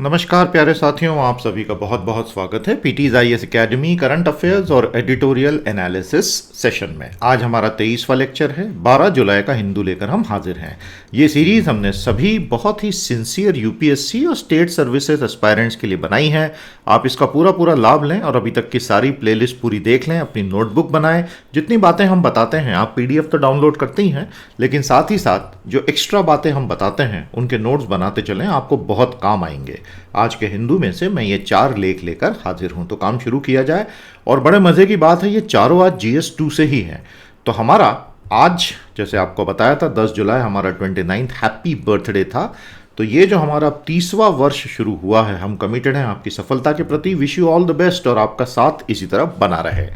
नमस्कार प्यारे साथियों, आप सभी का बहुत बहुत स्वागत है PTs IAS academy current affairs और एडिटोरियल एनालिसिस सेशन में। आज हमारा 23वां लेक्चर है। 12 जुलाई का हिंदू लेकर हम हाजिर हैं। ये सीरीज हमने सभी बहुत ही सिंसियर यूपीएससी और स्टेट सर्विसेज एस्पायरेंट्स के लिए बनाई है। आप इसका पूरा लाभ लें और अभी तक की सारी प्लेलिस्ट पूरी देख लें, अपनी नोटबुक बनाएं। जितनी बातें हम बताते हैं, आप पीडीएफ तो डाउनलोड करते ही हैं, लेकिन साथ ही साथ जो एक्स्ट्रा बातें हम बताते हैं उनके नोट्स बनाते चलें, आपको बहुत काम आएंगे। आज के हिंदू में से मैं ये 4 लेख लेकर हाजिर हूं, तो काम शुरू किया जाए। और बड़े मजे की बात है, ये चारों आज GS2 से ही हैं। तो हमारा आज, जैसे आपको बताया था, 10 जुलाई हमारा 29th हैप्पी बर्थडे था। तो ये जो हमारा 30वां वर्ष शुरू हुआ है, हम कमिटेड हैं आपकी सफलता के प्रति। Wish you all the best और आपका साथ इसी तरह बना रहे।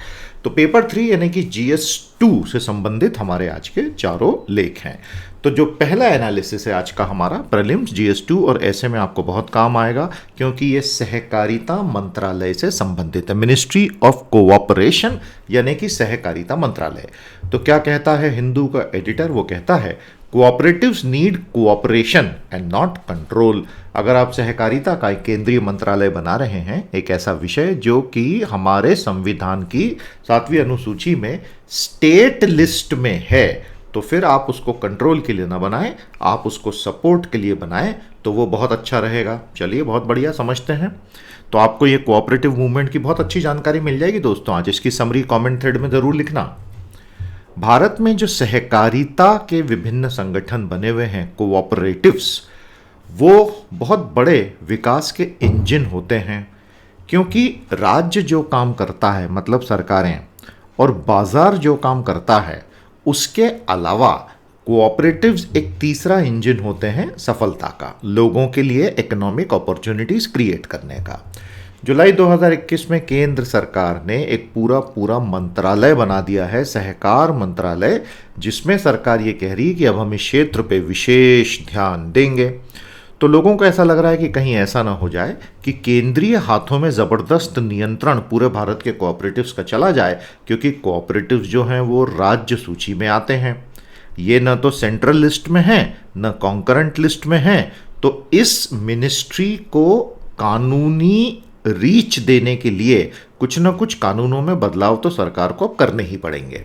तो पेपर 3 यानी कि GS2 से संबंधित हमारे आज के चारों लेख हैं। तो जो पहला एनालिसिस है आज का हमारा प्रीलिम्स GS2, और ऐसे में आपको बहुत काम आएगा क्योंकि ये सहकारिता मंत्रालय से संबंधित है। मिनिस्ट्री ऑफ कोऑपरेशन यानी कि सहकारिता मंत्रालय। तो क्या कहता है हिंदू का एडिटर? वो कहता है cooperatives need cooperation and not control. अगर आप सहकारिता का एक केंद्रीय मंत्रालय बना रहे हैं, एक ऐसा विषय जो कि हमारे संविधान की 7वीं अनुसूची में स्टेट लिस्ट में है, तो फिर आप उसको कंट्रोल के लिए ना बनाएं, आप उसको सपोर्ट के लिए बनाएं, तो वो बहुत अच्छा रहेगा। चलिए, बहुत बढ़िया, समझते हैं। तो आपको ये कोऑपरेटिव मूवमेंट की बहुत अच्छी जानकारी मिल जाएगी दोस्तों। आज इसकी समरी कमेंट थ्रेड में ज़रूर लिखना। भारत में जो सहकारिता के विभिन्न संगठन बने हुए हैं, कोऑपरेटिव्स, वो बहुत बड़े विकास के इंजन होते हैं। क्योंकि राज्य जो काम करता है, मतलब सरकारें, और बाजार जो काम करता है, उसके अलावा कोऑपरेटिव्स एक तीसरा इंजन होते हैं सफलता का, लोगों के लिए इकोनॉमिक अपॉर्चुनिटीज क्रिएट करने का। जुलाई 2021 में केंद्र सरकार ने एक पूरा मंत्रालय बना दिया है, सहकार मंत्रालय, जिसमें सरकार ये कह रही है कि अब हम इस क्षेत्र पे विशेष ध्यान देंगे। तो लोगों को ऐसा लग रहा है कि कहीं ऐसा ना हो जाए कि केंद्रीय हाथों में ज़बरदस्त नियंत्रण पूरे भारत के कोऑपरेटिव्स का चला जाए, क्योंकि कोऑपरेटिव्स जो हैं वो राज्य सूची में आते हैं। ये न तो सेंट्रल लिस्ट में हैं, न कॉन्करेंट लिस्ट में हैं। तो इस मिनिस्ट्री को कानूनी रीच देने के लिए कुछ न कुछ कानूनों में बदलाव तो सरकार को करने ही पड़ेंगे।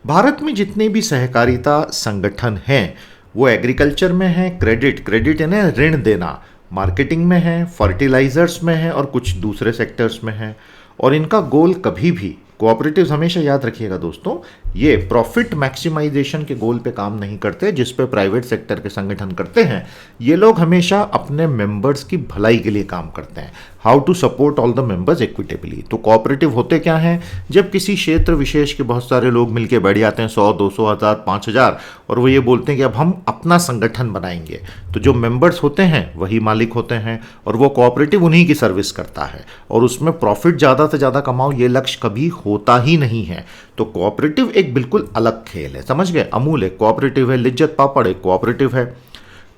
भारत में जितने भी सहकारिता संगठन हैं, वो एग्रीकल्चर में है, क्रेडिट यानी ऋण देना, मार्केटिंग में है, फर्टिलाइजर्स में है और कुछ दूसरे सेक्टर्स में है। और इनका गोल कभी भी, कोऑपरेटिव्स हमेशा याद रखिएगा दोस्तों, ये प्रॉफिट मैक्सिमाइजेशन के गोल पे काम नहीं करते, जिस पे प्राइवेट सेक्टर के संगठन करते हैं। ये लोग हमेशा अपने मेंबर्स की भलाई के लिए काम करते हैं, how to support all the members equitably. तो कोऑपरेटिव होते क्या हैं? जब किसी क्षेत्र विशेष के बहुत सारे लोग मिलकर बैठ जाते हैं, 100, 200, 1000, 5000, और वो ये बोलते हैं कि अब हम अपना संगठन बनाएंगे, तो जो मेंबर्स होते हैं वही मालिक होते हैं, और वो कोऑपरेटिव उन्हीं की सर्विस करता है, और उसमें प्रॉफिट ज़्यादा से ज़्यादा कमाओ, ये लक्ष्य कभी होता ही नहीं है। तो कोऑपरेटिव एक बिल्कुल अलग खेल है, समझ गए? अमूल एक कोऑपरेटिव है, लिज्जत पापड़ एक कोऑपरेटिव है।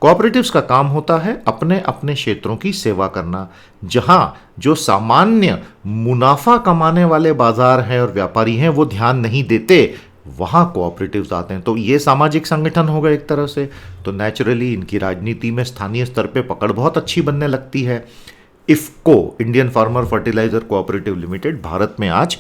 कोऑपरेटिव्स का काम होता है अपने अपने क्षेत्रों की सेवा करना। जहां जो सामान्य मुनाफा कमाने वाले बाजार हैं और व्यापारी हैं, वो ध्यान नहीं देते, वहां कोऑपरेटिव्स आते हैं। तो ये सामाजिक संगठन हो गए एक तरह से। तो नेचुरली इनकी राजनीति में स्थानीय स्तर पे पकड़ बहुत अच्छी बनने लगती है। IFFCO, Indian farmer fertiliser cooperative limited, Bharat में आज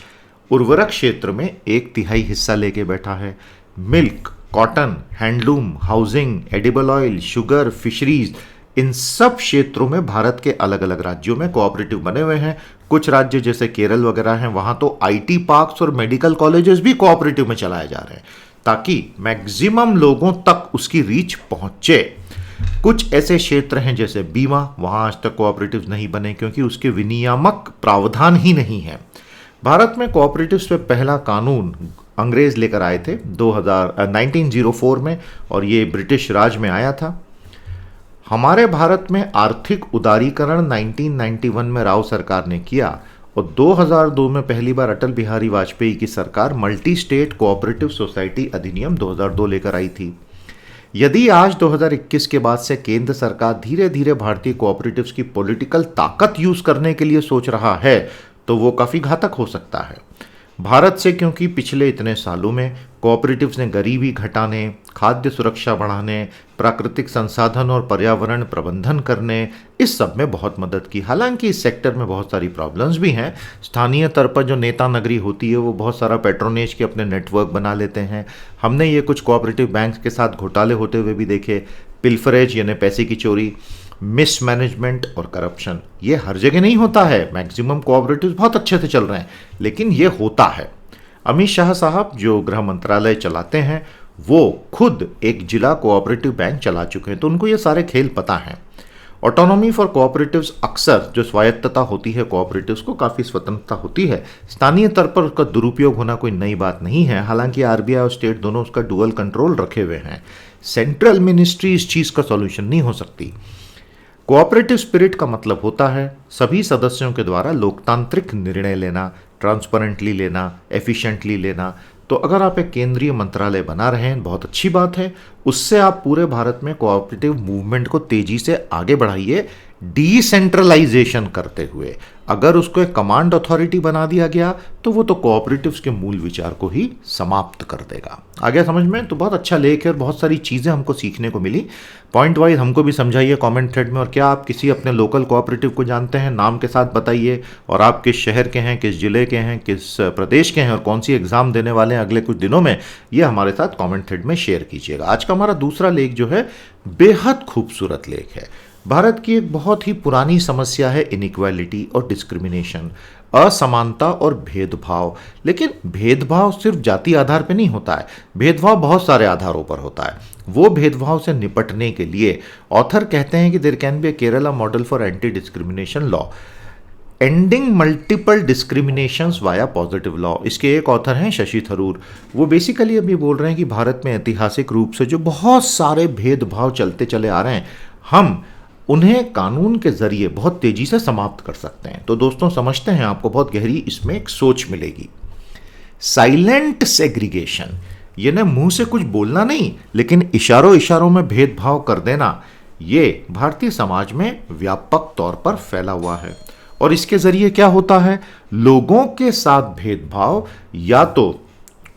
उर्वरक क्षेत्र में 1/3 हिस्सा लेके बैठा है। Milk, cotton, handloom, housing, edible oil, sugar, fisheries, इन सब क्षेत्रों में भारत के अलग अलग राज्यों में कोऑपरेटिव बने हुए हैं। कुछ राज्य जैसे केरल वगैरह हैं, वहां तो आईटी पार्क्स और मेडिकल कॉलेजेस भी कोऑपरेटिव में चलाए जा रहे हैं, ताकि मैक्सिमम लोगों तक उसकी रीच पहुंचे। कुछ ऐसे क्षेत्र हैं जैसे बीमा, वहां आज तक कोऑपरेटिव नहीं बने क्योंकि उसके विनियामक प्रावधान ही नहीं है। भारत में कोऑपरेटिव्स पे पहला कानून अंग्रेज लेकर आए थे 1904 में, और ये ब्रिटिश राज में आया था। हमारे भारत में आर्थिक उदारीकरण 1991 में राव सरकार ने किया, और 2002 में पहली बार अटल बिहारी वाजपेयी की सरकार मल्टी स्टेट कोऑपरेटिव सोसाइटी अधिनियम 2002 लेकर आई थी। यदि आज 2021 के बाद से केंद्र सरकार धीरे धीरे भारतीय कोऑपरेटिव्स की पॉलिटिकल ताकत यूज करने के लिए सोच रहा है, तो वो काफ़ी घातक हो सकता है। भारत से, क्योंकि पिछले इतने सालों में कोऑपरेटिव्स ने गरीबी घटाने, खाद्य सुरक्षा बढ़ाने, प्राकृतिक संसाधन और पर्यावरण प्रबंधन करने, इस सब में बहुत मदद की। हालांकि इस सेक्टर में बहुत सारी प्रॉब्लम्स भी हैं। स्थानीय स्तर पर जो नेता नगरी होती है वो बहुत सारा पैट्रोनेज के अपने नेटवर्क बना लेते हैं। हमने ये कुछ कोऑपरेटिव बैंक्स के साथ घोटाले होते हुए भी देखे। पिल्फरेज यानी पैसे की चोरी, मिसमैनेजमेंट और करप्शन, ये हर जगह नहीं होता है। मैक्सिमम कोऑपरेटिव्स बहुत अच्छे से चल रहे हैं, लेकिन ये होता है। अमित शाह साहब जो गृह मंत्रालय चलाते हैं वो खुद एक जिला कोऑपरेटिव बैंक चला चुके हैं, तो उनको ये सारे खेल पता हैं। ऑटोनॉमी फॉर कोऑपरेटिव्स, अक्सर जो स्वायत्तता होती है कोऑपरेटिव्स को, काफ़ी स्वतंत्रता होती है। स्थानीय स्तर पर उसका दुरुपयोग होना कोई नई बात नहीं है। हालांकि आरबीआई और स्टेट दोनों उसका डुअल कंट्रोल रखे हुए हैं। सेंट्रल मिनिस्ट्री इस चीज़ का सॉल्यूशन नहीं हो सकती। कोऑपरेटिव स्पिरिट का मतलब होता है सभी सदस्यों के द्वारा लोकतांत्रिक निर्णय लेना, ट्रांसपेरेंटली लेना, एफिशिएंटली लेना। तो अगर आप एक केंद्रीय मंत्रालय बना रहे हैं, बहुत अच्छी बात है। उससे आप पूरे भारत में कोऑपरेटिव मूवमेंट को तेजी से आगे बढ़ाइए, डिसेंट्रलाइजेशन करते हुए। अगर उसको एक कमांड अथॉरिटी बना दिया गया तो वो तो कोऑपरेटिव्स के मूल विचार को ही समाप्त कर देगा। आ गया समझ में? तो बहुत अच्छा लेख है और बहुत सारी चीज़ें हमको सीखने को मिली। पॉइंट वाइज हमको भी समझाइए कमेंट थ्रेड में। और क्या आप किसी अपने लोकल कोऑपरेटिव को जानते हैं, नाम के साथ बताइए। और आप किस शहर के हैं, किस जिले के हैं, किस प्रदेश के हैं और कौन सी एग्जाम देने वाले हैं अगले कुछ दिनों में, ये हमारे साथ कमेंट थ्रेड में शेयर कीजिएगा। आज का हमारा दूसरा लेख जो है बेहद खूबसूरत लेख है। भारत की एक बहुत ही पुरानी समस्या है इनइक्वालिटी और डिस्क्रिमिनेशन, असमानता और भेदभाव। लेकिन भेदभाव सिर्फ जाति आधार पर नहीं होता है, भेदभाव बहुत सारे आधारों पर होता है। वो भेदभाव से निपटने के लिए ऑथर कहते हैं कि there can be a Kerala model for anti discrimination law, ending multiple discriminations via positive law. इसके एक ऑथर हैं शशि थरूर। वो बेसिकली अभी बोल रहे हैं कि भारत में ऐतिहासिक रूप से जो बहुत सारे भेदभाव चलते चले आ रहे हैं, हम उन्हें कानून के जरिए बहुत तेजी से समाप्त कर सकते हैं। तो दोस्तों समझते हैं, आपको बहुत गहरी इसमें एक सोच मिलेगी। साइलेंट सेग्रीगेशन, यानी मुंह से कुछ बोलना नहीं लेकिन इशारों इशारों में भेदभाव कर देना, ये भारतीय समाज में व्यापक तौर पर फैला हुआ है। और इसके जरिए क्या होता है, लोगों के साथ भेदभाव या तो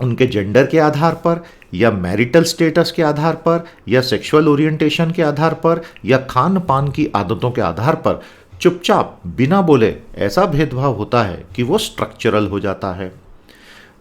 उनके जेंडर के आधार पर, या मैरिटल स्टेटस के आधार पर, या सेक्सुअल ओरिएंटेशन के आधार पर, या खान पान की आदतों के आधार पर चुपचाप बिना बोले ऐसा भेदभाव होता है कि वो स्ट्रक्चरल हो जाता है।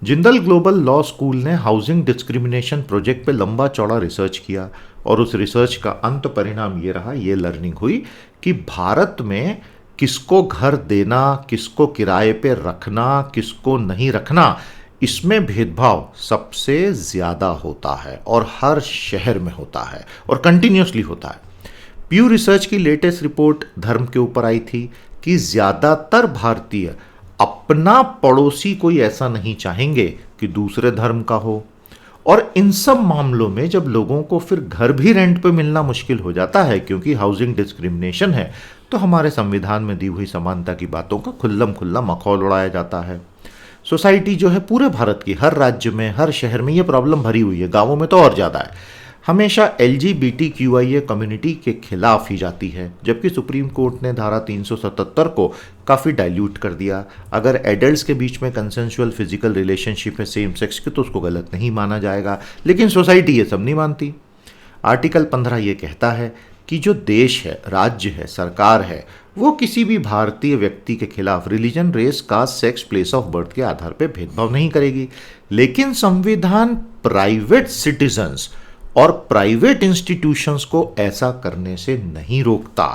जिंदल ग्लोबल लॉ स्कूल ने हाउसिंग डिस्क्रिमिनेशन प्रोजेक्ट पे लंबा चौड़ा रिसर्च किया और उस रिसर्च का अंत परिणाम ये रहा, ये लर्निंग हुई कि भारत में किसको घर देना, किसको किराए पे रखना, किसको नहीं रखना, इसमें भेदभाव सबसे ज़्यादा होता है और हर शहर में होता है और कंटिन्यूसली होता है। प्यू रिसर्च की लेटेस्ट रिपोर्ट धर्म के ऊपर आई थी कि ज़्यादातर भारतीय अपना पड़ोसी कोई ऐसा नहीं चाहेंगे कि दूसरे धर्म का हो। और इन सब मामलों में जब लोगों को फिर घर भी रेंट पे मिलना मुश्किल हो जाता है क्योंकि हाउसिंग डिस्क्रिमिनेशन है, तो हमारे संविधान में दी हुई समानता की बातों का खुल्लम खुल्ला मखौल उड़ाया जाता है। सोसाइटी जो है पूरे भारत की हर राज्य में, हर शहर में ये प्रॉब्लम भरी हुई है, गांवों में तो और ज़्यादा है। हमेशा LGBTQIA कम्युनिटी के खिलाफ ही जाती है, जबकि सुप्रीम कोर्ट ने धारा 377 को काफ़ी डाइल्यूट कर दिया। अगर एडल्ट्स के बीच में कंसेंसुअल फिजिकल रिलेशनशिप है सेम सेक्स की तो उसको गलत नहीं माना जाएगा, लेकिन सोसाइटी ये सब नहीं मानती। आर्टिकल 15 ये कहता है कि जो देश है, राज्य है, सरकार है, वो किसी भी भारतीय व्यक्ति के खिलाफ religion, race, caste, sex, place of birth के आधार पर भेदभाव नहीं करेगी। लेकिन संविधान प्राइवेट सिटीजन्स और प्राइवेट इंस्टीट्यूशंस को ऐसा करने से नहीं रोकता।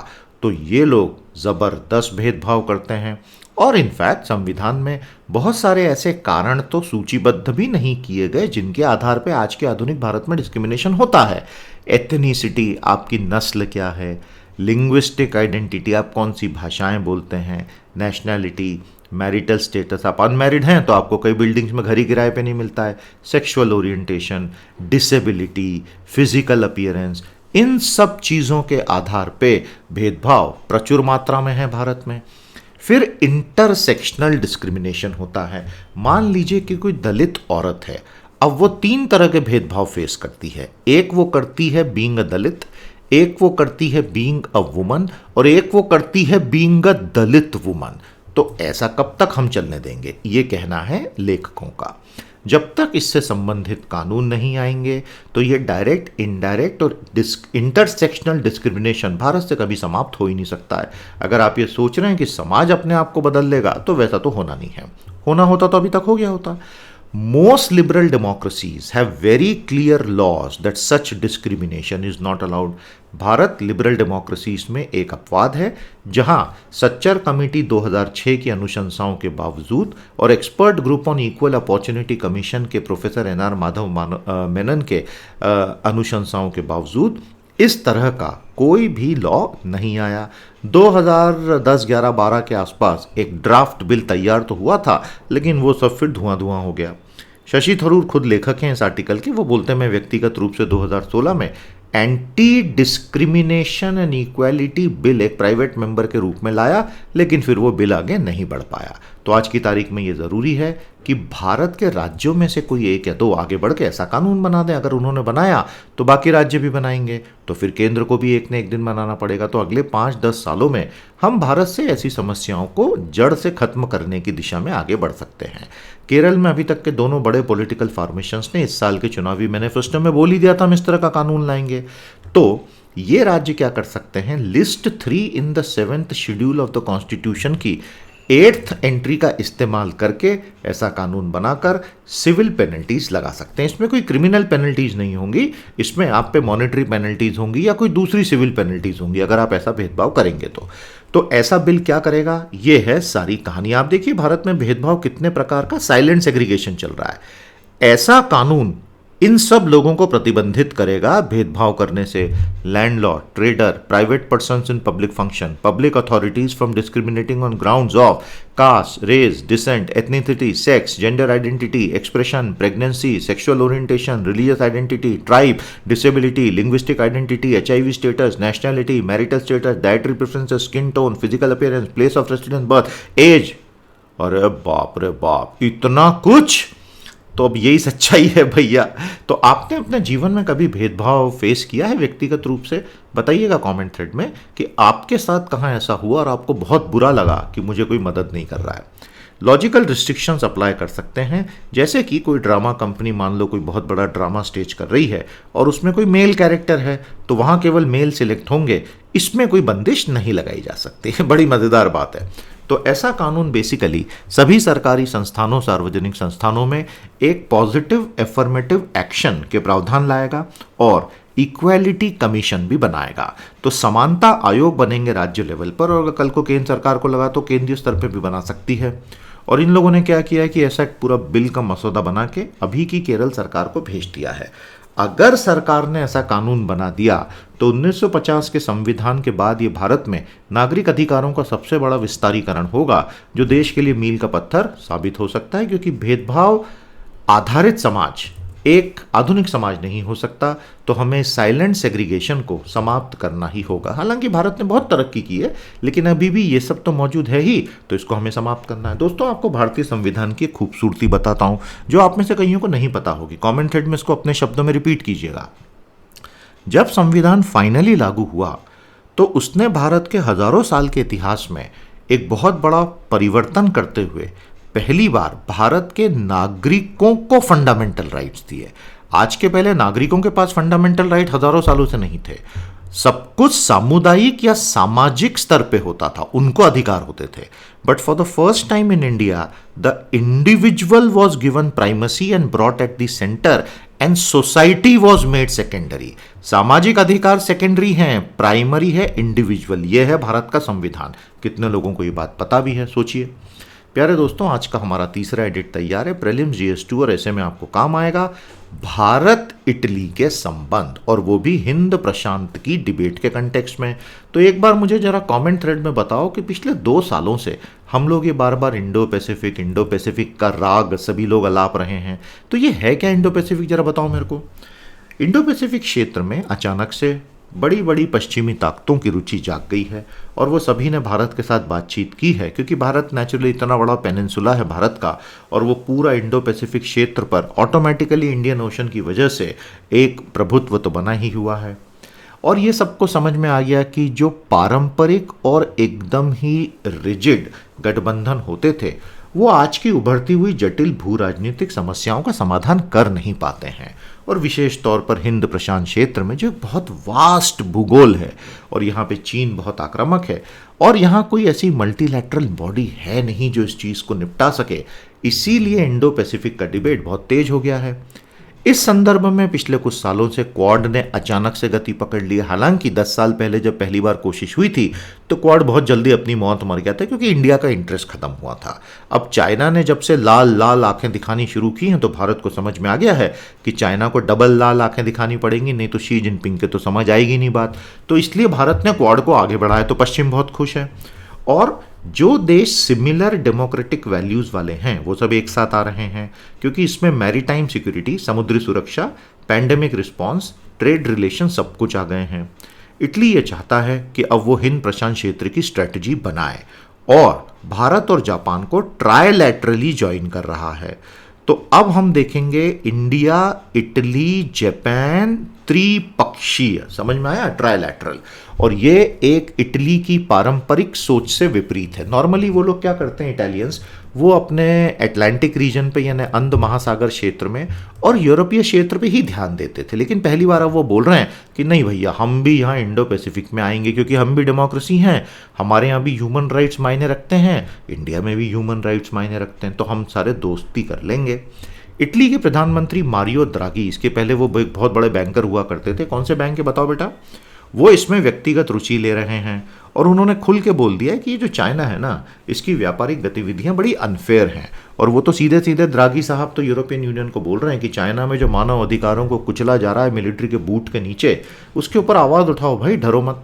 तो ये लोग ज़बरदस्त भेदभाव करते हैं। और इनफैक्ट संविधान में बहुत सारे ऐसे कारण तो सूचीबद्ध भी नहीं किए गए जिनके आधार पर आज के आधुनिक भारत में डिस्क्रिमिनेशन होता है। एथनिसिटी, आपकी नस्ल क्या है, लिंग्विस्टिक आइडेंटिटी, आप कौन सी भाषाएं बोलते हैं, नेशनैलिटी, मैरिटल स्टेटस, आप अनमैरिड हैं तो आपको कई बिल्डिंग्स में घर ही किराए पे नहीं मिलता है, sexual orientation, disability, physical appearance, इन सब चीज़ों के आधार पे भेदभाव प्रचुर मात्रा में है भारत में। फिर इंटरसेक्शनल डिस्क्रिमिनेशन होता है। मान लीजिए कि कोई दलित औरत है, अब वो 3 तरह के भेदभाव फेस करती है। एक वो करती है बीइंग अ दलित, एक वो करती है बीइंग अ वुमन, और एक वो करती है बीइंग अ दलित वुमन। तो ऐसा कब तक हम चलने देंगे, ये कहना है लेखकों का। जब तक इससे संबंधित कानून नहीं आएंगे तो ये डायरेक्ट, इनडायरेक्ट और इंटरसेक्शनल डिस्क्रिमिनेशन भारत से कभी समाप्त हो ही नहीं सकता है। अगर आप ये सोच रहे हैं कि समाज अपने आप को बदल लेगा तो वैसा तो होना नहीं है। होना होता तो अभी तक हो गया होता। Most liberal democracies have very clear laws that such discrimination is not allowed. Bharat liberal democracies में एक अपवाद है जहां सच्चर कमेटी 2006 की अनुशंसाओं के बावजूद और expert group on equal opportunity commission के professor N R Madhava Menon के अनुशंसाओं के बावजूद इस तरह का कोई भी लॉ नहीं आया। 2010, 11, 12 के आसपास एक ड्राफ्ट बिल तैयार तो हुआ था, लेकिन वो सब फिर धुआं धुआं हो गया। शशि थरूर खुद लेखक हैं इस आर्टिकल के। वो बोलते हैं मैं व्यक्तिगत रूप से 2016 में anti discrimination and equality bill एक प्राइवेट मेंबर के रूप में लाया, लेकिन फिर वो बिल आगे नहीं बढ़ पाया। तो आज की तारीख में ये ज़रूरी है कि भारत के राज्यों में से कोई एक या दो आगे बढ़ के ऐसा कानून बना दें। अगर उन्होंने बनाया तो बाकी राज्य भी बनाएंगे, तो फिर केंद्र को भी एक न एक दिन बनाना पड़ेगा। तो अगले 5-10 सालों में हम भारत से ऐसी समस्याओं को जड़ से खत्म करने की दिशा में आगे बढ़ सकते हैं। केरल में अभी तक के दोनों बड़े पॉलिटिकल फॉर्मेशंस ने इस साल के चुनावी मैनिफेस्टो में बोल ही दिया था हम इस तरह का कानून लाएंगे। तो ये राज्य क्या कर सकते हैं, list 3 in the 7th schedule of the constitution की 8th एंट्री का इस्तेमाल करके ऐसा कानून बनाकर सिविल पेनल्टीज लगा सकते हैं। इसमें कोई क्रिमिनल पेनल्टीज नहीं होंगी, इसमें आप पे मॉनेटरी पेनल्टीज होंगी या कोई दूसरी सिविल पेनल्टीज होंगी अगर आप ऐसा भेदभाव करेंगे तो ऐसा बिल क्या करेगा, ये है सारी कहानी। आप देखिए भारत में भेदभाव कितने प्रकार का साइलेंट सेग्रीगेशन चल रहा है। ऐसा कानून इन सब लोगों को प्रतिबंधित करेगा भेदभाव करने से। Landlord, trader, private persons in public function, public authorities from discriminating on grounds of caste, race, descent, ethnicity, sex, gender identity, expression, pregnancy, sexual orientation, religious identity, tribe, disability, linguistic identity, HIV status, nationality, marital status, dietary preferences, skin tone, physical appearance, place of residence, birth, age. अरे बाप रे बाप, इतना कुछ। तो अब यही सच्चाई है भैया। तो आपने अपने जीवन में कभी भेदभाव फेस किया है व्यक्तिगत रूप से? बताइएगा कमेंट थ्रेड में कि आपके साथ कहाँ ऐसा हुआ और आपको बहुत बुरा लगा कि मुझे कोई मदद नहीं कर रहा है। लॉजिकल रिस्ट्रिक्शंस अप्लाई कर सकते हैं, जैसे कि कोई ड्रामा कंपनी मान लो कोई बहुत बड़ा ड्रामा स्टेज कर रही है और उसमें कोई मेल कैरेक्टर है तो वहाँ केवल मेल सिलेक्ट होंगे, इसमें कोई बंदिश नहीं लगाई जा सकती। बड़ी मज़ेदार बात है। तो ऐसा कानून बेसिकली सभी सरकारी संस्थानों, सार्वजनिक संस्थानों में एक पॉजिटिव एफर्मेटिव एक्शन के प्रावधान लाएगा और इक्वालिटी कमीशन भी बनाएगा। तो समानता आयोग बनेंगे राज्य लेवल पर, और अगर कल को केंद्र सरकार को लगा तो केंद्रीय स्तर पर भी बना सकती है। और इन लोगों ने क्या किया है कि ऐसा एक पूरा बिल का मसौदा बना के अभी की केरल सरकार को भेज दिया है। अगर सरकार ने ऐसा कानून बना दिया तो 1950 के संविधान के बाद ये भारत में नागरिक अधिकारों का सबसे बड़ा विस्तारीकरण होगा, जो देश के लिए मील का पत्थर साबित हो सकता है। क्योंकि भेदभाव आधारित समाज एक आधुनिक समाज नहीं हो सकता, तो हमें साइलेंट सेग्रीगेशन को समाप्त करना ही होगा। हालांकि भारत ने बहुत तरक्की की है, लेकिन अभी भी ये सब तो मौजूद है ही, तो इसको हमें समाप्त करना है। दोस्तों, आपको भारतीय संविधान की खूबसूरती बताता हूं जो आप में से कईयों को नहीं पता होगी। कमेंट थ्रेड में इसको अपने शब्दों में रिपीट कीजिएगा। जब संविधान फाइनली लागू हुआ तो उसने भारत के हजारों साल के इतिहास में एक बहुत बड़ा परिवर्तन करते हुए पहली बार भारत के नागरिकों को फंडामेंटल राइट्स दिए। आज के पहले नागरिकों के पास फंडामेंटल राइट हजारों सालों से नहीं थे। सब कुछ सामुदायिक या सामाजिक स्तर पे होता था, उनको अधिकार होते थे। But for the first time in India the individual was given primacy and brought at the centre and society was made secondary. सामाजिक अधिकार सेकेंडरी हैं, प्राइमरी है इंडिविजुअल। यह है भारत का संविधान। कितने लोगों को ये बात पता भी है, सोचिए। प्यारे दोस्तों, आज का हमारा तीसरा एडिट तैयार है। प्रीलिम्स, GS2 और ऐसे में आपको काम आएगा भारत इटली के संबंध, और वो भी हिंद प्रशांत की डिबेट के कंटेक्स्ट में। तो एक बार मुझे जरा कमेंट थ्रेड में बताओ कि पिछले 2 सालों से हम लोग ये बार बार इंडो पैसिफिक का राग सभी लोग अलाप रहे हैं। तो ये है क्या इंडो पैसिफिक, जरा बताओ मेरे को। इंडो पैसिफिक क्षेत्र में अचानक से बड़ी बड़ी पश्चिमी ताकतों की रुचि जाग गई है और वो सभी ने भारत के साथ बातचीत की है, क्योंकि भारत नेचुरली इतना बड़ा पेनिनसुला है भारत का, और वो पूरा इंडो पैसिफिक क्षेत्र पर ऑटोमेटिकली इंडियन ओशन की वजह से एक प्रभुत्व तो बना ही हुआ है। और ये सबको समझ में आ गया कि जो पारंपरिक और एकदम ही रिजिड गठबंधन होते थे वो आज की उभरती हुई जटिल भू राजनीतिक समस्याओं का समाधान कर नहीं पाते हैं। और विशेष तौर पर हिंद प्रशांत क्षेत्र में जो एक बहुत वास्ट भूगोल है, और यहाँ पे चीन बहुत आक्रामक है, और यहाँ कोई ऐसी मल्टीलैटरल बॉडी है नहीं जो इस चीज़ को निपटा सके, इसीलिए इंडो पैसिफिक का डिबेट बहुत तेज हो गया है। इस संदर्भ में पिछले कुछ सालों से क्वाड ने अचानक से गति पकड़ ली। हालांकि 10 साल पहले जब पहली बार कोशिश हुई थी तो क्वाड बहुत जल्दी अपनी मौत मर गया था, क्योंकि इंडिया का इंटरेस्ट खत्म हुआ था। अब चाइना ने जब से लाल लाल आंखें दिखानी शुरू की हैं तो भारत को समझ में आ गया है कि चाइना को डबल लाल आंखें दिखानी पड़ेंगी, नहीं तो शी जिनपिंग के तो समझ आएगी नहीं बात। तो इसलिए भारत ने क्वाड को आगे बढ़ाया, तो पश्चिम बहुत खुश है। और जो देश सिमिलर डेमोक्रेटिक वैल्यूज़ वाले हैं वो सब एक साथ आ रहे हैं, क्योंकि इसमें मैरीटाइम सिक्योरिटी, समुद्री सुरक्षा, पैंडेमिक रिस्पांस, ट्रेड रिलेशन सब कुछ आ गए हैं। इटली ये चाहता है कि अब वो हिंद प्रशांत क्षेत्र की स्ट्रेटजी बनाए, और भारत और जापान को ट्रायलैटरली ज्वाइन कर रहा है। तो अब हम देखेंगे इंडिया, इटली, जापान त्रिपक्षीय, समझ में आया, ट्रायलैटरल। और ये एक इटली की पारंपरिक सोच से विपरीत है। नॉर्मली वो लोग क्या करते हैं इटालियंस, वो अपने अटलांटिक रीजन पे यानी अंध महासागर क्षेत्र में और यूरोपीय क्षेत्र पे ही ध्यान देते थे, लेकिन पहली बार अब वो बोल रहे हैं कि नहीं भैया, हम भी यहाँ इंडो पैसिफिक में आएंगे, क्योंकि हम भी डेमोक्रेसी हैं, हमारे यहाँ भी ह्यूमन राइट्स मायने रखते हैं, इंडिया में भी ह्यूमन राइट्स मायने रखते हैं, तो हम सारे दोस्ती कर लेंगे। इटली के प्रधानमंत्री मारियो द्रागी, इसके पहले वो एक बहुत बड़े बैंकर हुआ करते थे, कौन से बैंक के बताओ बेटा, वो इसमें व्यक्तिगत रुचि ले रहे हैं। और उन्होंने खुल के बोल दिया है कि ये जो चाइना है ना, इसकी व्यापारिक गतिविधियां बड़ी अनफेयर हैं। और वो तो सीधे सीधे द्रागी साहब तो यूरोपियन यूनियन को बोल रहे हैं कि चाइना में जो मानव अधिकारों को कुचला जा रहा है मिलिट्री के बूट के नीचे, उसके ऊपर आवाज़ उठाओ भाई, डरो मत।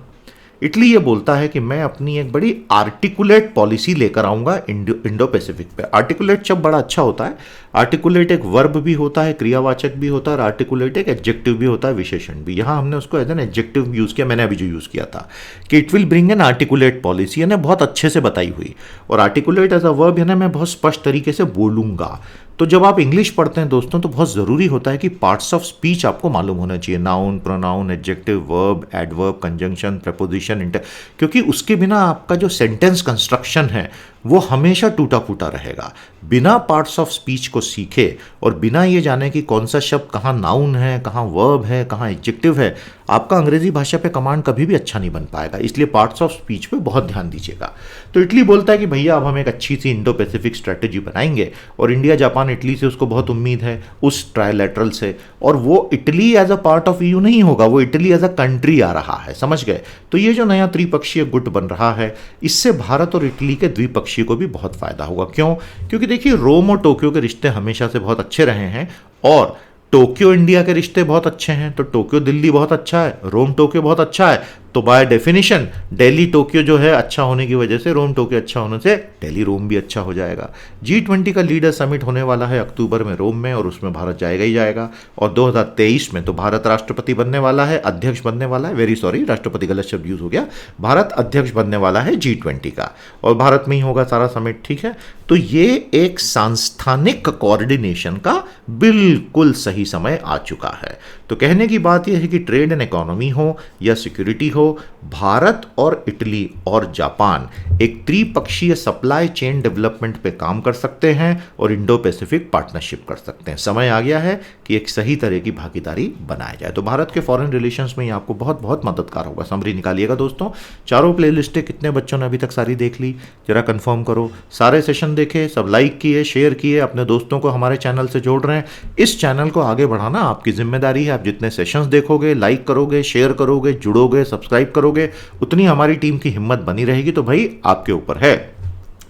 इटली ये बोलता है कि मैं अपनी एक बड़ी आर्टिकुलेट पॉलिसी लेकर आऊंगा इंडो पैसिफिक पे। आर्टिकुलेट शब्द बड़ा अच्छा होता है। आर्टिकुलेट एक वर्ब भी होता है, क्रियावाचक भी होता है, और आर्टिकुलेट एक एडजेक्टिव भी होता है, विशेषण भी। यहाँ हमने उसको एज एन एडजेक्टिव यूज़ किया, मैंने अभी जो यूज़ किया था कि it will bring an articulate policy, यानी बहुत अच्छे से बताई हुई। और आर्टिकुलेट एज अ वर्ब यानी मैं बहुत स्पष्ट तरीके से बोलूँगा। तो जब आप इंग्लिश पढ़ते हैं दोस्तों, तो बहुत ज़रूरी होता है कि पार्ट्स ऑफ स्पीच आपको मालूम होना चाहिए, noun, pronoun, adjective, verb, adverb, conjunction, preposition, क्योंकि उसके बिना आपका जो सेंटेंस कंस्ट्रक्शन है वो हमेशा टूटा फूटा रहेगा। बिना पार्ट्स ऑफ स्पीच को सीखे और बिना ये जाने कि कौन सा शब्द कहाँ नाउन है, कहाँ वर्ब है, कहाँ एडजेक्टिव है, आपका अंग्रेजी भाषा पे कमांड कभी भी अच्छा नहीं बन पाएगा। इसलिए पार्ट्स ऑफ स्पीच पे बहुत ध्यान दीजिएगा। तो इटली बोलता है कि भैया अब हम एक अच्छी सी इंडो पैसिफिक स्ट्रेटेजी बनाएंगे, और इंडिया, जापान, इटली से उसको बहुत उम्मीद है, उस ट्रायलैटरल से। और वो Italy as a part of EU नहीं होगा, वो इटली एज अ कंट्री आ रहा है, समझ गए। तो ये जो नया त्रिपक्षीय गुट बन रहा है, इससे भारत और इटली के द्विपक्षीय को भी बहुत फायदा होगा। क्यों? क्योंकि देखिए, रोम और टोक्यो के रिश्ते हमेशा से बहुत अच्छे रहे हैं, और टोक्यो इंडिया के रिश्ते बहुत अच्छे हैं। तो टोक्यो दिल्ली बहुत अच्छा है, रोम टोक्यो बहुत अच्छा है, तो बाय डेफिनेशन दिल्ली टोक्यो जो है अच्छा होने की वजह से रोम टोक्यो अच्छा होने से दिल्ली रोम भी अच्छा हो जाएगा। G20 का लीडर समिट होने वाला है अक्टूबर में रोम में, और उसमें भारत जाएगा ही जाएगा। और 2023 में तो भारत राष्ट्रपति बनने वाला है, अध्यक्ष बनने वाला है, वेरी सॉरी, राष्ट्रपति गलत शब्द यूज हो गया, भारत अध्यक्ष बनने वाला है G20 का, और भारत में ही होगा सारा समिट, ठीक है। तो ये एक सांस्थानिक कोऑर्डिनेशन का बिल्कुल सही समय आ चुका है। तो कहने की बात यह है कि ट्रेड एंड इकोनॉमी हो या सिक्योरिटी हो, भारत और इटली और जापान एक त्रिपक्षीय सप्लाई चेन डेवलपमेंट पे काम कर सकते हैं और इंडो पैसिफिक पार्टनरशिप कर सकते हैं। समय आ गया है कि एक सही तरह की भागीदारी बनाया जाए। तो भारत के फॉरेन रिलेशंस में ये आपको बहुत बहुत मददगार होगा। समरी निकालिएगा दोस्तों। चारों प्लेलिस्टें कितने बच्चों ने अभी तक सारी देख ली, जरा कंफर्म करो। सारे सेशन देखे, सब लाइक किए, शेयर किए, अपने दोस्तों को हमारे चैनल से जोड़ रहे हैं। इस चैनल को आगे बढ़ाना आपकी जिम्मेदारी है। आप जितने सेशंस देखोगे, लाइक करोगे, शेयर करोगे, जुड़ोगे, सब्सक्राइब करोगे, उतनी हमारी टीम की हिम्मत बनी रहेगी। तो भाई आपके ऊपर है।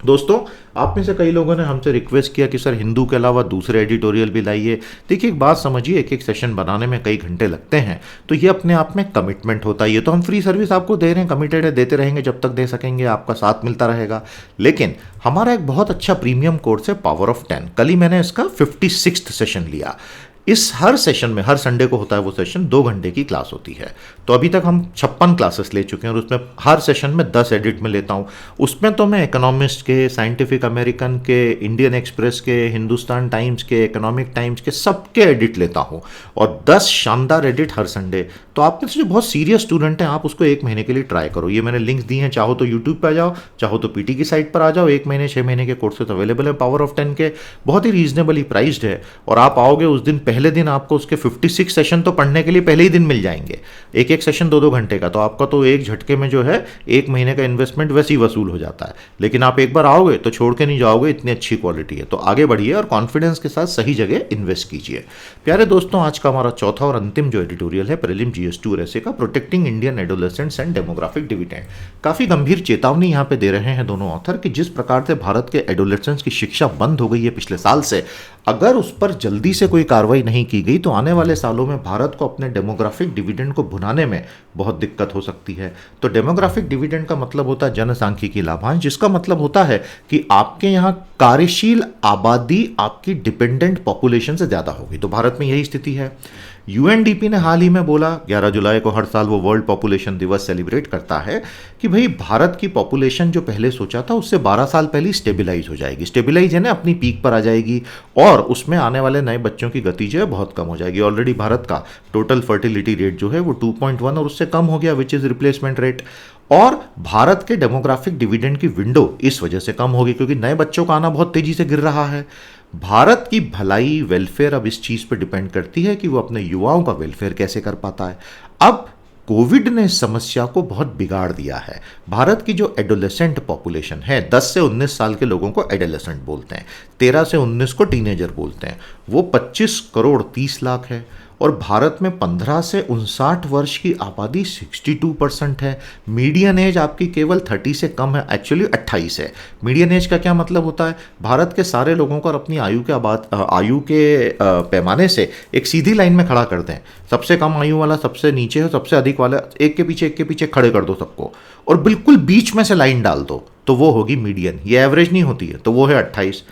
दोस्तों, आप में से कई लोगों ने हमसे रिक्वेस्ट किया कि सर हिंदू के अलावा दूसरे एडिटोरियल भी लाइए। देखिए, एक बात समझिए, एक एक सेशन बनाने में कई घंटे लगते हैं, तो ये अपने आप में कमिटमेंट होता है। ये तो हम फ्री सर्विस आपको दे रहे हैं, कमिटेड है, देते रहेंगे जब तक दे सकेंगे, आपका साथ मिलता रहेगा। लेकिन हमारा एक बहुत अच्छा प्रीमियम कोर्स है पावर ऑफ 10। कल ही मैंने इसका 56वां सेशन लिया। इस हर सेशन में, हर संडे को होता है वो सेशन, 2 घंटे की क्लास होती है। तो अभी तक हम 56 क्लासेस ले चुके हैं और उसमें हर सेशन में 10 एडिट में लेता हूँ। उसमें तो मैं इकोनॉमिस्ट के, साइंटिफिक अमेरिकन के, इंडियन एक्सप्रेस के, हिंदुस्तान टाइम्स के, इकोनॉमिक टाइम्स के, सबके एडिट लेता हूँ और 10 शानदार एडिट हर संडे। तो आप में से जो बहुत सीरियस स्टूडेंट हैं, आप उसको 1 महीने के लिए ट्राई करो। ये मैंने लिंक्स दी हैं, चाहो तो यूट्यूब पर आ जाओ, चाहो तो पीटी की साइट पर आ जाओ। 1 महीने 6 महीने के कोर्सेज अवेलेबल है पावर ऑफ 10 के, बहुत ही रीजनेबली प्राइस्ड है। और आप आओगे उस दिन, पहले दिन आपको उसके 56 सेशन तो पढ़ने के लिए पहले ही दिन मिल जाएंगे, एक एक सेशन 2-2 घंटे का। तो आपका तो एक झटके में जो है 1 महीने का इन्वेस्टमेंट वैसे ही वसूल हो जाता है। लेकिन आप एक बार आओगे तो छोड़ के नहीं जाओगे, इतनी अच्छी क्वालिटी है। तो आगे बढ़िए और कॉन्फिडेंस के साथ सही जगह इन्वेस्ट कीजिए। प्यारे दोस्तों, आज का हमारा चौथा और अंतिम जो एडिटोरियल है प्रीलिम GS2 और ऐसे का, protecting Indian adolescents and demographic dividend. काफी गंभीर चेतावनी यहाँ पे दे रहे हैं दोनों ऑथर कि जिस प्रकार से भारत के एडोलेसेंट्स की शिक्षा बंद हो गई है पिछले साल से, अगर उस पर जल्दी से कोई कार्रवाई नहीं की गई तो आने वाले सालों में भारत को अपने डेमोग्राफिक डिविडेंड को भुनाने में बहुत दिक्कत हो सकती है। तो डेमोग्राफिक डिविडेंड का मतलब होता है जनसांख्यिकी लाभांश, जिसका मतलब होता है कि आपके यहाँ कार्यशील आबादी आपकी डिपेंडेंट पॉपुलेशन से ज्यादा होगी। तो भारत में यही स्थिति है। यूएनडीपी ने हाल ही में बोला, 11 जुलाई को हर साल वो वर्ल्ड पॉपुलेशन दिवस सेलिब्रेट करता है, कि भाई भारत की पॉपुलेशन जो पहले सोचा था उससे 12 साल पहले स्टेबिलाइज हो जाएगी। स्टेबिलाइज है ना, अपनी पीक पर आ जाएगी और उसमें आने वाले नए बच्चों की गति जो है बहुत कम हो जाएगी। ऑलरेडी भारत का टोटल फर्टिलिटी रेट जो है वो 2.1 और उससे कम हो गया, विच इज रिप्लेसमेंट रेट। और भारत के डेमोग्राफिक डिविडेंड की विंडो इस वजह से कम होगी क्योंकि नए बच्चों का आना बहुत तेजी से गिर रहा है। भारत की भलाई, वेलफेयर अब इस चीज पर डिपेंड करती है कि वो अपने युवाओं का वेलफेयर कैसे कर पाता है। अब कोविड ने इस समस्या को बहुत बिगाड़ दिया है। भारत की जो एडोलेसेंट पॉपुलेशन है, 10 से 19 साल के लोगों को एडोलेसेंट बोलते हैं, 13 से 19 को टीनेजर बोलते हैं, वो 25 करोड़ 30 लाख है। और भारत में 15 से 59 वर्ष की आबादी 62% है। मीडियन एज आपकी केवल 30 से कम है, एक्चुअली 28 है। मीडियन एज का क्या मतलब होता है? भारत के सारे लोगों को अपनी आयु के पैमाने से एक सीधी लाइन में खड़ा कर दें। सबसे कम आयु वाला सबसे नीचे है, सबसे अधिक वाला एक के पीछे खड़े कर दो सबको, और बिल्कुल बीच में से लाइन डाल दो तो वो होगी मीडियन। ये एवरेज नहीं होती है, तो वो है 28।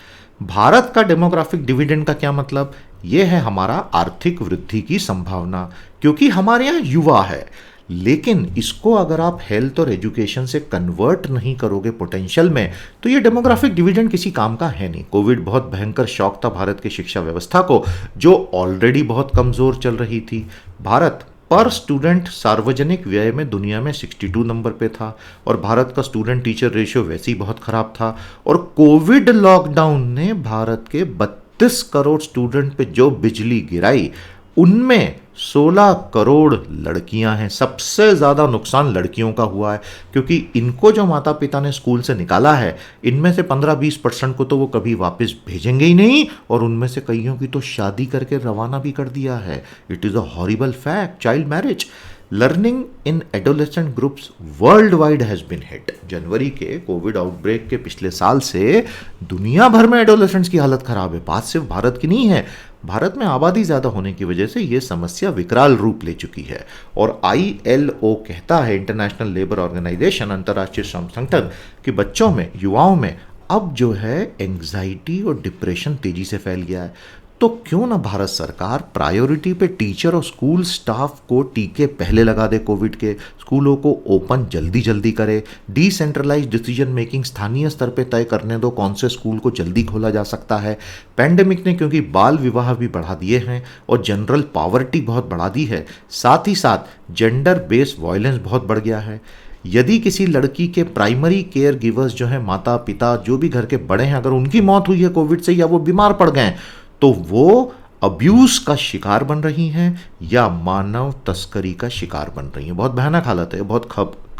भारत का डेमोग्राफिक डिविडेंड का क्या मतलब? ये है हमारा आर्थिक वृद्धि की संभावना, क्योंकि हमारे यहाँ युवा है। लेकिन इसको अगर आप हेल्थ और एजुकेशन से कन्वर्ट नहीं करोगे पोटेंशियल में, तो ये डेमोग्राफिक डिविडेंड किसी काम का है नहीं। कोविड बहुत भयंकर शॉक था भारत की शिक्षा व्यवस्था को, जो ऑलरेडी बहुत कमजोर चल रही थी। भारत पर स्टूडेंट सार्वजनिक व्यय में दुनिया में 62 नंबर पे था और भारत का स्टूडेंट टीचर रेशियो वैसे ही बहुत खराब था। और कोविड लॉकडाउन ने भारत के 32 करोड़ स्टूडेंट पे जो बिजली गिराई, उनमें 16 करोड़ लड़कियां हैं। सबसे ज्यादा नुकसान लड़कियों का हुआ है, क्योंकि इनको जो माता पिता ने स्कूल से निकाला है, इनमें से 15-20% को तो वो कभी वापस भेजेंगे ही नहीं, और उनमें से कईयों की तो शादी करके रवाना भी कर दिया है। It is a horrible fact, child marriage. Learning in adolescent groups worldwide has been hit. जनवरी के कोविड आउटब्रेक के पिछले साल से दुनिया भर में एडोलेसेंट्स की हालत खराब है। बात सिर्फ भारत की नहीं है, भारत में आबादी ज़्यादा होने की वजह से यह समस्या विकराल रूप ले चुकी है। और ILO कहता है, इंटरनेशनल लेबर ऑर्गेनाइजेशन, अंतर्राष्ट्रीय श्रम संगठन, कि बच्चों में, युवाओं में अब जो है एंग्जाइटी और डिप्रेशन तेजी से फैल गया है। तो क्यों ना भारत सरकार प्रायोरिटी पे टीचर और स्कूल स्टाफ को टीके पहले लगा दे कोविड के, स्कूलों को ओपन जल्दी जल्दी करे, डिसेंट्रलाइज डिसीजन मेकिंग स्थानीय स्तर पे तय करने दो कौन से स्कूल को जल्दी खोला जा सकता है। पैंडेमिक ने क्योंकि बाल विवाह भी बढ़ा दिए हैं और जनरल पॉवर्टी बहुत बढ़ा दी है, साथ ही साथ जेंडर बेस्ड वायलेंस बहुत बढ़ गया है। यदि किसी लड़की के प्राइमरी केयर गिवर्स जो है, माता पिता, जो भी घर के बड़े हैं, अगर उनकी मौत हुई है कोविड से या वो बीमार पड़ गए, तो वो अब्यूज का शिकार बन रही हैं या मानव तस्करी का शिकार बन रही हैं। बहुत भयानक हालत है, बहुत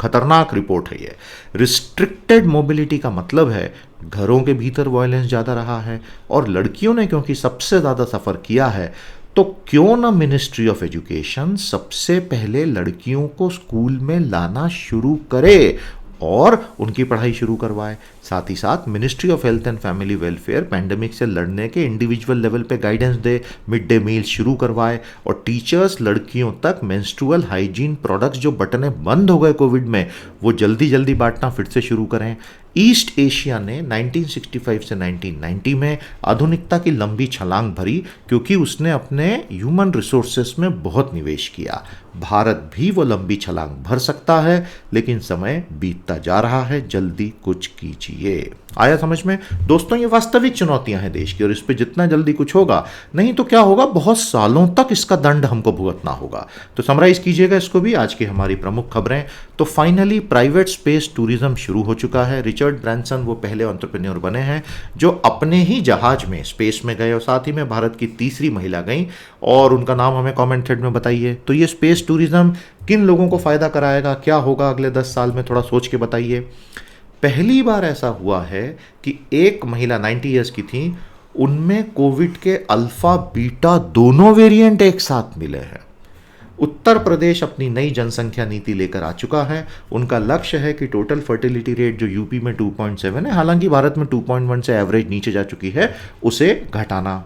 खतरनाक रिपोर्ट है ये। रिस्ट्रिक्टेड मोबिलिटी का मतलब है घरों के भीतर वायलेंस ज़्यादा रहा है, और लड़कियों ने क्योंकि सबसे ज़्यादा सफ़र किया है, तो क्यों ना मिनिस्ट्री ऑफ एजुकेशन सबसे पहले लड़कियों को स्कूल में लाना शुरू करे और उनकी पढ़ाई शुरू करवाए। साथ ही साथ ministry of health and family welfare pandemic से लड़ने के इंडिविजुअल लेवल पे गाइडेंस दे, मिड डे मील शुरू करवाए, और टीचर्स लड़कियों तक मेंस्ट्रुअल हाइजीन प्रोडक्ट्स जो बटने बंद हो गए कोविड में, वो जल्दी जल्दी बांटना फिर से शुरू करें। ईस्ट एशिया ने 1965 से 1990 में आधुनिकता की लंबी छलांग भरी क्योंकि उसने अपने ह्यूमन रिसोर्सेस में बहुत निवेश किया। भारत भी वो लंबी छलांग भर सकता है, लेकिन समय बीतता जा रहा है, जल्दी कुछ कीजिए। आया समझ में दोस्तों? ये वास्तविक चुनौतियां हैं देश की, और इस पे जितना जल्दी कुछ होगा, नहीं तो क्या होगा, बहुत सालों तक इसका दंड हमको भुगतना होगा। तो समराइज कीजिएगा इसको भी, आज की हमारी प्रमुख खबरें। तो फाइनली प्राइवेट स्पेस टूरिज्म शुरू हो चुका है। रिचर्ड ब्रांसन वो पहले एंटरप्रेन्योर बने हैं जो अपने ही जहाज में स्पेस में गए, और साथ ही में भारत की तीसरी महिला गई, और उनका नाम हमें कमेंट थ्रेड में बताइए। तो ये स्पेस टूरिज्म किन लोगों को फायदा कराएगा, क्या होगा अगले 10 साल में, थोड़ा सोच के बताइए। पहली बार ऐसा हुआ है कि एक महिला 90 ईयर्स की थी, उनमें कोविड के अल्फा बीटा दोनों वेरिएंट एक साथ मिले हैं। उत्तर प्रदेश अपनी नई जनसंख्या नीति लेकर आ चुका है। उनका लक्ष्य है कि टोटल फर्टिलिटी रेट जो यूपी में 2.7 है, हालांकि भारत में 2.1 से एवरेज नीचे जा चुकी है, उसे घटाना।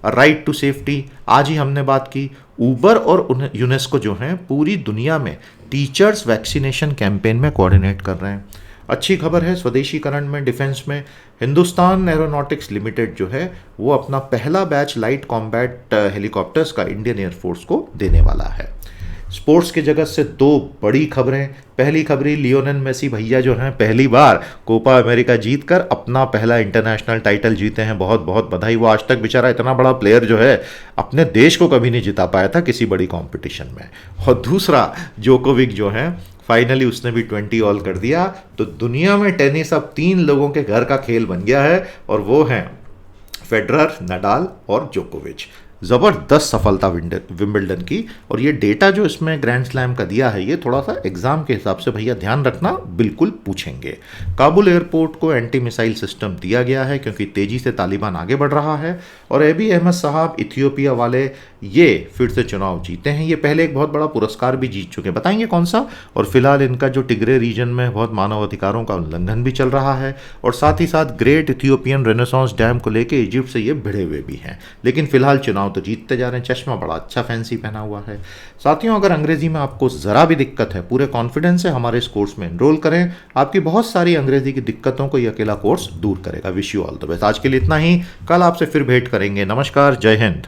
राइट टू सेफ्टी, आज ही हमने बात की। ऊबर और यूनेस्को जो हैं पूरी दुनिया में टीचर्स वैक्सीनेशन कैंपेन में कोऑर्डिनेट कर रहे हैं। अच्छी खबर है, स्वदेशीकरण में, डिफेंस में हिंदुस्तान एरोनॉटिक्स लिमिटेड जो है वो अपना पहला बैच लाइट कॉम्बैट हेलीकॉप्टर्स का इंडियन एयरफोर्स को देने वाला है। स्पोर्ट्स के जगत से दो बड़ी खबरें। पहली खबरी, लियोनेल मेसी भैया जो हैं पहली बार कोपा अमेरिका जीतकर अपना पहला इंटरनेशनल टाइटल जीते हैं, बहुत बहुत बधाई। वो आज तक बेचारा इतना बड़ा प्लेयर जो है अपने देश को कभी नहीं जिता पाया था किसी बड़ी कंपटीशन में। और दूसरा, जोकोविक जो है फाइनली उसने भी 20 ऑल कर दिया। तो दुनिया में टेनिस अब 3 लोगों के घर का खेल बन गया है, और वो हैं फेडरर, नडाल और जोकोविच। ज़बरदस्त सफलता विंबलडन की। और ये डेटा जो इसमें ग्रैंड स्लैम का दिया है, ये थोड़ा सा एग्जाम के हिसाब से भैया ध्यान रखना, बिल्कुल पूछेंगे। काबुल एयरपोर्ट को एंटी मिसाइल सिस्टम दिया गया है क्योंकि तेजी से तालिबान आगे बढ़ रहा है। और एबी अहमद साहब इथियोपिया वाले, ये फिर से चुनाव जीते हैं। ये पहले एक बहुत बड़ा पुरस्कार भी जीत चुके, बताएंगे कौन सा। और फिलहाल इनका जो टिग्रे रीजन में बहुत मानव अधिकारों का उल्लंघन भी चल रहा है, और साथ ही साथ ग्रेट इथियोपियन रेनेसांस डैम को लेके इजिप्ट से ये भिड़े हुए भी हैं। लेकिन फिलहाल चुनाव तो जीतते जा रहे हैं। चश्मा बड़ा अच्छा फैंसी पहना हुआ है। साथियों, अगर अंग्रेजी में आपको जरा भी दिक्कत है, पूरे कॉन्फिडेंस से हमारे इस कोर्स में एनरोल करें। आपकी बहुत सारी अंग्रेजी की दिक्कतों को ये अकेला कोर्स दूर करेगा। Wish you all the best. आज के लिए इतना ही, कल आपसे फिर भेंट करेंगे। नमस्कार, जय हिंद।